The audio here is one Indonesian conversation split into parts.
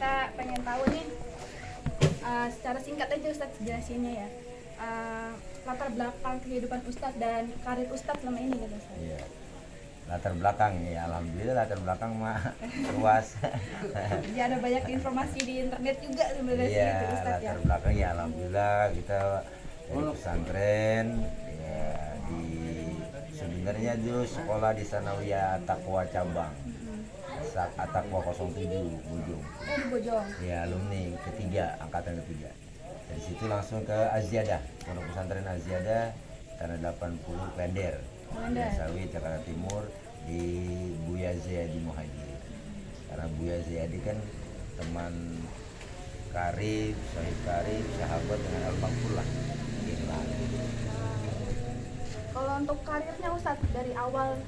kita pengen tahu nih, secara singkat aja Ustadz jelasinnya ya, latar belakang kehidupan Ustadz dan karir Ustadz selama ini gitu Ustadz. Iya. Latar belakang ya, alhamdulillah latar belakang mah luas. Ya ada banyak informasi di internet juga sebenarnya sih Iya, itu Ustadz ya. latar belakang ya alhamdulillah kita dari pesantren ya, di sebenarnya dulu sekolah di Sanawiyah Taqwa Cabang At-Taqwa 07 Bojong. Di Bojong. Ya, alumni ketiga, angkatan ketiga. Dari situ langsung ke Aziadah, pondok pesantren Aziadah, Tanah 80 Klender, Sawit, Jakarta Timur, di Buya Ziyadi Muhajir. Karena Buya Ziyadi kan teman karib, sahib karib, sahabat dengan Al-Maqful lah. Kalau untuk karirnya Ustadz dari awal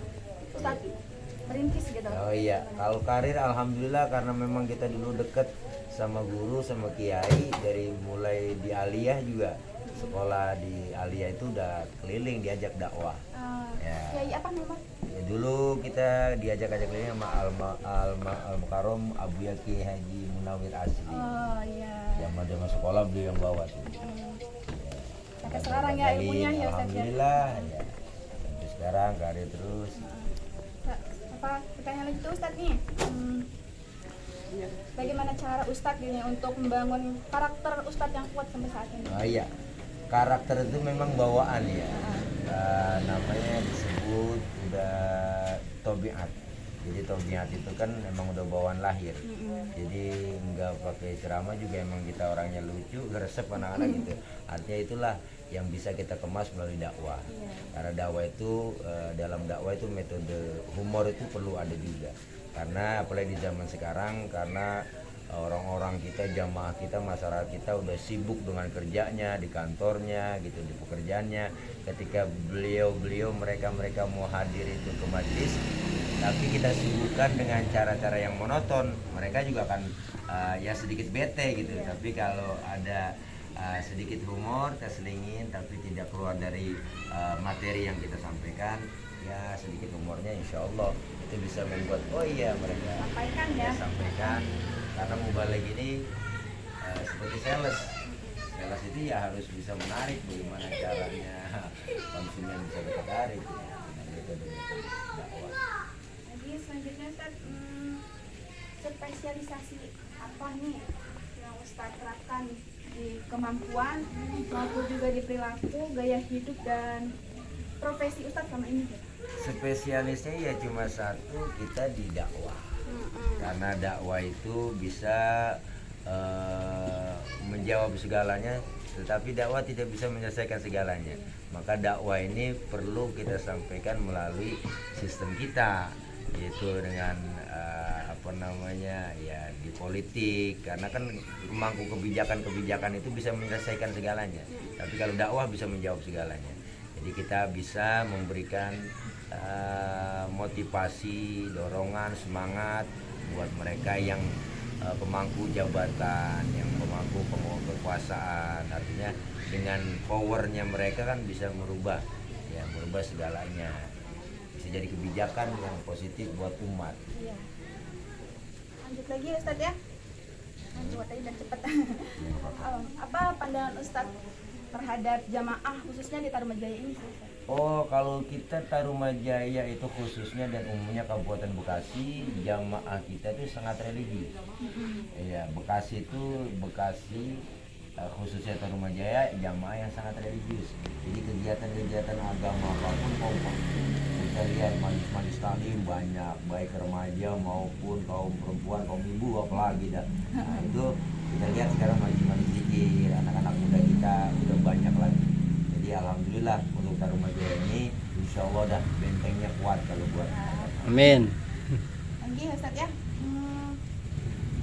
Ustadz merintis gitu. Oh iya, kalau karir alhamdulillah karena memang kita dulu deket sama guru, sama kiai, dari mulai di aliyah juga. Sekolah di aliyah itu udah keliling diajak dakwah. Ya. Kiai apa memang? Ya, dulu kita diajak-ajak keliling sama Al-Mukarram Abu Yaki Haji Munawir Asli. Oh iya. Zaman sekolah beliau yang bawa tuh. Sampai sekarang ya ilmunya ya Ustadz ya. Alhamdulillah ya. Sampai sekarang karir terus. Apa pertanyaan lagi tuh Ustadz nih? Bagaimana cara Ustadz ini untuk membangun karakter Ustadz yang kuat sampai saat ini? Oh iya, karakter itu memang bawaan ya. Namanya disebut udah tobiat. Jadi tobiat itu kan emang udah bawaan lahir. Jadi nggak pakai ceramah juga emang kita orangnya lucu, gresep anak-anak gitu. Artinya itulah yang bisa kita kemas melalui dakwah. Karena dakwah itu dalam dakwah itu metode humor itu perlu ada juga. Karena apalagi di zaman sekarang, karena orang-orang kita, jamaah kita, masyarakat kita udah sibuk dengan kerjanya di kantornya gitu, di pekerjaannya. Ketika beliau mereka mau hadir itu ke majlis, tapi kita sibukkan dengan cara-cara yang monoton, mereka juga akan ya sedikit bete gitu. Tapi kalau ada sedikit humor keselingin tapi tidak keluar dari materi yang kita sampaikan, ya sedikit humornya insya Allah itu bisa membuat oh iya mereka Sampaikan ya. sampaikan. Karena mubalik ini seperti sales itu ya harus bisa menarik, bagaimana caranya konsumen bisa tertarik dengan metode dakwah. Jadi selanjutnya Ustadz, spesialisasi apa nih yang Ustadz terapkan di kemampuan maupun juga di perilaku, gaya hidup dan profesi Ustadz selama ini? Spesialisnya ya cuma satu, kita di dakwah. Karena dakwah itu bisa menjawab segalanya, tetapi dakwah tidak bisa menyelesaikan segalanya. Maka dakwah ini perlu kita sampaikan melalui sistem kita, yaitu dengan ya di politik, karena kan pemangku kebijakan itu bisa menyelesaikan segalanya, tapi kalau dakwah bisa menjawab segalanya. Jadi kita bisa memberikan motivasi, dorongan, semangat buat mereka yang pemangku jabatan, yang pemangku kekuasaan. Artinya dengan powernya mereka kan bisa merubah segalanya, bisa jadi kebijakan yang positif buat umat. Iya. Lanjut lagi Ustadz ya. Lanjut aja dan cepat. Apa pandangan Ustadz terhadap jamaah khususnya di Tarumajaya ini? Oh, kalau kita Tarumajaya itu khususnya dan umumnya Kabupaten Bekasi, jamaah kita itu sangat religi. Ya, Bekasi khususnya Tarumajaya jamaah yang sangat religius. Jadi kegiatan-kegiatan agama apapun kompak. Kita lihat majelis taklim banyak, baik remaja maupun kaum perempuan, kaum ibu apalagi dah. Nah, itu kita lihat sekarang majelis zikir, anak-anak muda kita udah banyak lagi. Jadi alhamdulillah untuk Tarumajaya ini insya Allah dah bentengnya kuat kalau buat. Amin. Lagi Ustadz ya,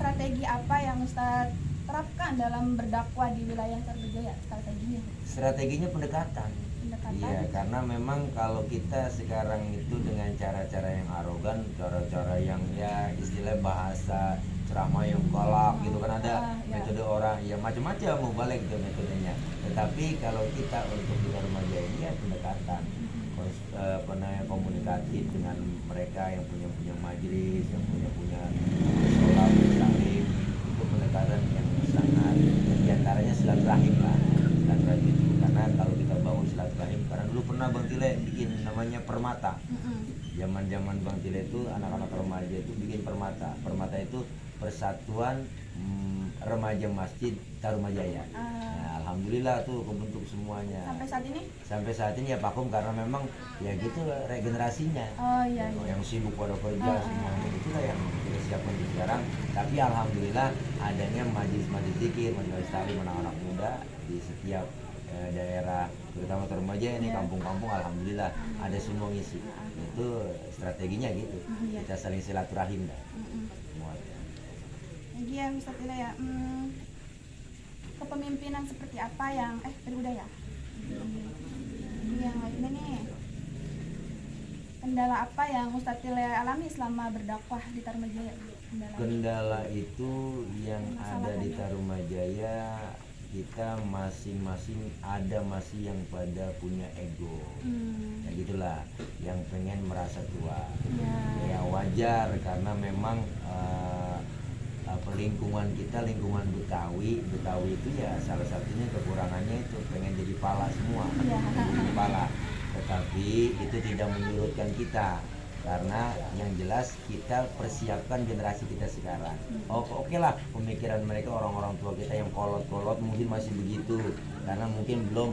strategi apa yang Ustadz terapkan dalam berdakwah di wilayah Tarumajaya? Strateginya pendekatan. Iya, karena memang kalau kita sekarang itu dengan cara-cara yang arogan, cara-cara yang ya istilah bahasa ceramah yang galak gitu kan, ada metode orang ya macam-macam mau balik gitu metodenya. Tetapi kalau kita untuk di remaja ini ya pendekatan, komunikatif dengan mereka yang punya majelis, yang punya sekolah taklim, itu Permata. Permata itu Persatuan Remaja Masjid Tarumajaya. Nah, alhamdulillah tuh kebentuk semuanya. Sampai saat ini? Sampai saat ini ya vakum karena memang ya gitu regenerasinya. Oh iya. Yang sibuk pada kerja semuanya itulah yang kita siapkan di sekarang. Tapi alhamdulillah adanya majelis-majelis zikir, majelis taklim anak-anak muda di setiap daerah, terutama Tarumajaya ini kampung-kampung, alhamdulillah ada semua ngisi. Itu strateginya gitu. Kita saling silaturahim dah. Lagi ya Ustaz Ila ya, kepemimpinan seperti apa yang berbudaya? Yang lainnya nih, kendala apa yang Ustaz Ila alami selama berdakwah di Tarumajaya? Kendala itu yang ada di Tarumajaya, kita masing-masing ada masih yang pada punya ego. Ya gitulah, yang pengen merasa tua. Ya wajar karena memang lingkungan kita lingkungan Betawi itu ya salah satunya kekurangannya itu pengen jadi pala semua, jadi pala. Tetapi itu tidak menyurutkan kita karena yang jelas kita persiapkan generasi kita sekarang. Oke lah, pemikiran mereka orang-orang tua kita yang kolot-kolot mungkin masih begitu karena mungkin belum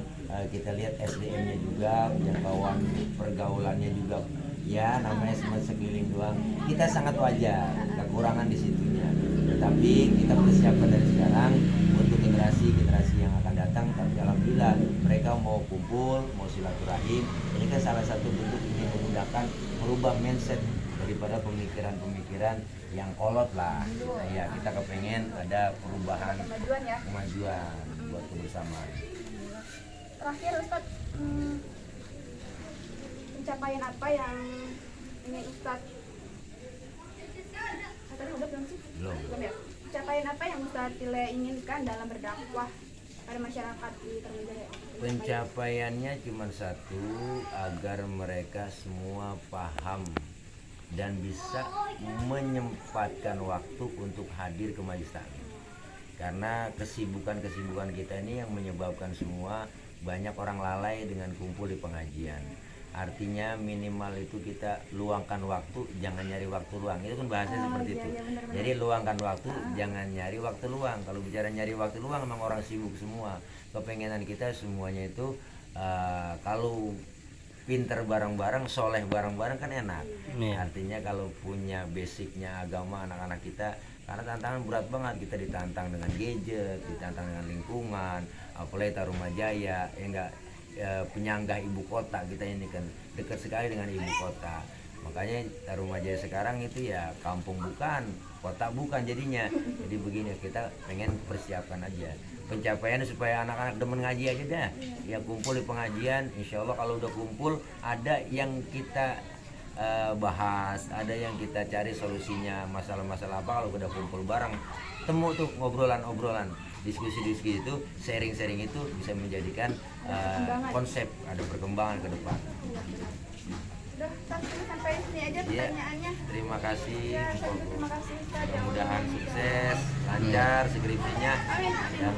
kita lihat SDM-nya juga, jangkauan pergaulannya juga ya namanya cuma sekeliling doang. Kita sangat wajar kekurangan di situnya. Tetapi kita persiapkan dari sekarang untuk generasi yang akan datang. Tapi alhamdulillah mereka mau kumpul, mau silaturahim. Ini kan salah satu bentuk ingin memudahkan merubah mindset daripada pemikiran-pemikiran yang kolot lah. Nah, ya kita kepengen ada perubahan, kemajuan buat kebersamaan. Terakhir Ustaz, pencapaian apa yang ingin Ustaz Belum. Ya? Pencapaian apa yang Ustaz Ila inginkan dalam berdakwah pada masyarakat di Tarumajaya? Pencapaiannya cuma satu, agar mereka semua paham dan bisa menyempatkan waktu untuk hadir ke majelis taklim. Karena kesibukan kita ini yang menyebabkan semua banyak orang lalai dengan kumpul di pengajian. Artinya minimal itu kita luangkan waktu, jangan nyari waktu luang. Itu kan bahasanya seperti itu. Bener. Jadi luangkan waktu, jangan nyari waktu luang. Kalau bicara nyari waktu luang, memang orang sibuk semua. Kepengenan kita semuanya itu kalau pinter bareng-bareng, soleh bareng-bareng kan enak. Artinya kalau punya basicnya agama anak-anak kita, karena tantangan berat banget, kita ditantang dengan gadget, ditantang dengan lingkungan, apalagi Tarumajaya, penyangga ibu kota kita ini kan dekat sekali dengan ibu kota. Makanya Tarumajaya sekarang itu ya kampung bukan, kota bukan jadinya. Jadi begini, kita pengen persiapkan aja pencapaian supaya anak-anak demen ngaji aja dah. Ya kumpul di pengajian, insya Allah kalau udah kumpul ada yang kita bahas, ada yang kita cari solusinya, masalah-masalah apa kalau udah kumpul bareng, temu tuh ngobrolan-obrolan, diskusi-diskusi itu, sharing-sharing itu bisa menjadikan konsep, ada perkembangan ke depan. Udah, sampai sini aja pertanyaannya. Terima kasih. Terima kasih Ustaz. Mudah-mudahan sukses, lancar skripsinya. Amin. Dan